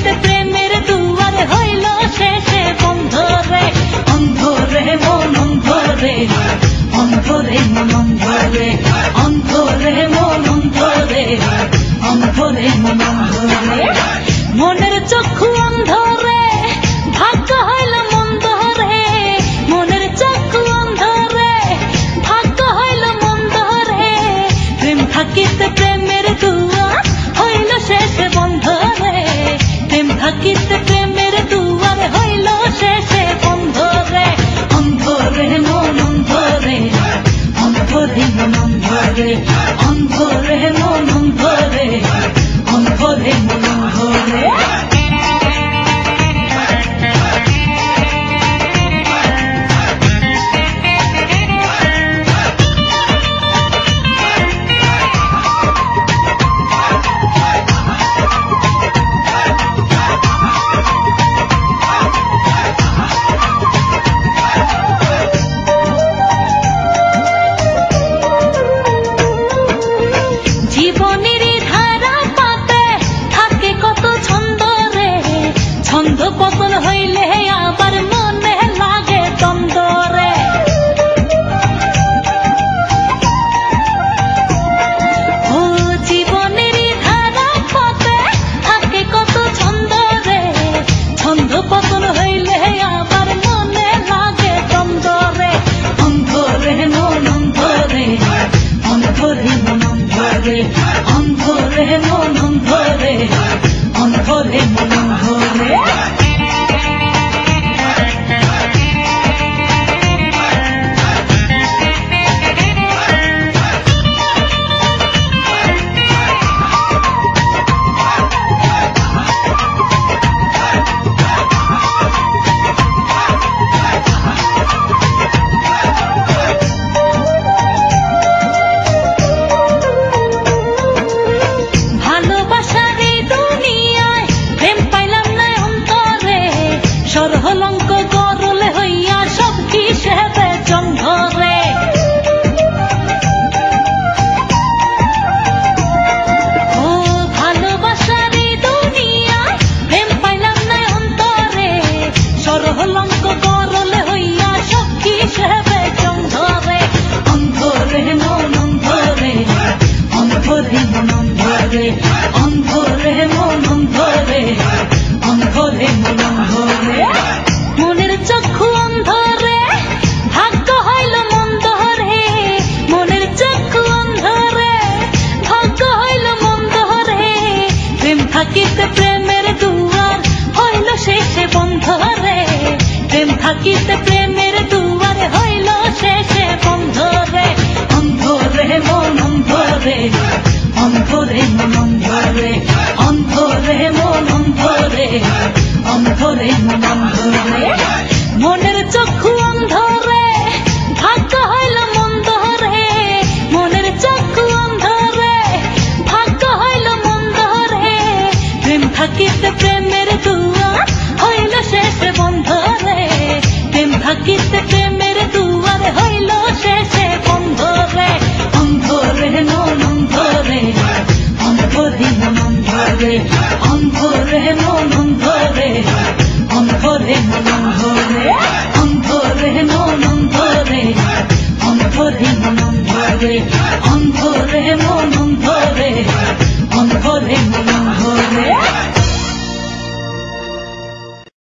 থাকিতে প্রেমের দুয়ার হইল শেষে বন্ধ রে। অন্ধ রে মন অন্ধ রে, অন্ধ রে মন অন্ধ রে, অন্ধ রে মন অন্ধ রে, অন্ধ রে মন অন্ধ রে। মনের চক্ষু অন্ধ রে, ভাগ্য হইল মন্দ রে। মনের চক্ষু অন্ধ রে, ভাগ্য হইল মন্দ রে। প্রেম থাকিতে প্রেমের দুয়ার হইল শেষে বন্ধ রে। প্রেম থাকিতে প্রেমের দুয়ার হইল শেষে বন্ধ রে। অন্ধ রে মন অন্ধ রে, অন্ধ রে মন অন্ধ রে, অন্ধ রে মন অন্ধ রে, অন্ধ রে মন অন্ধ রে। জীবনেরই ধারা পাতে থাকে কত ছন্দ রে। ছন্দ পতন হইলে আবার মনে লাগে দ্বন্দ্ব রে। ও জীবনেরই ধারা পাতে থাকে কত ছন্দ রে। ছন্দ পতন হইলে আবার মনে লাগে দ্বন্দ্ব রে। অন্ধ রে মন অন্ধ রে, অন্ধ রে মন অন্ধ রে, অন্ধ রে মন অন্ধ রে, অন্ধ রে মন অন্ধ রে। ভালোবাসার এই দুনিয়ায় প্রেম পাইলাম না অন্তরে। সরহলঙ্ক গরলে হইয়া সব হিসেবে চন্দ্র রে। ও ভালোবাসার এই দুনিয়ায় প্রেম পাইলাম না অন্তরে। সরহলঙ্ক গরলে হইয়া সব হিসেবে চন্দ্র রে। অন্ধ রে মন অন্ধ রে, অন্ধ রে মন অন্ধ রে, অন্ধ রে মন অন্ধ রে, অন্ধ রে মন অন্ধ রে। মনের চক্ষু অন্ধ রে, ভাগ্য হইল মন্দ রে। মনের চক্ষু অন্ধ রে, ভাগ্য হইল মন্দ রে। প্রেম থাকিতে প্রেমের দুয়ার হইল শেষে বন্ধ রে। প্রেম থাকিতে প্রেমের দুয়ার হইল শেষে বন্ধ রে। অন্ধ রে মন অন্ধ রে, অন্ধ রে মন অন্ধ রে, অন্ধ রে মন অন্ধ রে, অন্ধ রে মন অন্ধ রে। মনের চক্ষু অন্ধ রে, ভাগ্য হইল মন্দ রে। মনের চক্ষু অন্ধ রে, ভাগ্য হইল মন্দ রে। প্রেম থাকিতে প্রেমের দুয়ার হইল শেষে বন্ধ রে। প্রেম থাকিতে প্রেমের দুয়ার হইল শেষে বন্ধ রে। অন্ধ রে মন অন্ধ রে, অন্ধ রে মন অন্ধ রে, অন্ধ রে মন অন্ধ রে, অন্ধ রে মন অন্ধ রে, অন্ধ রে মন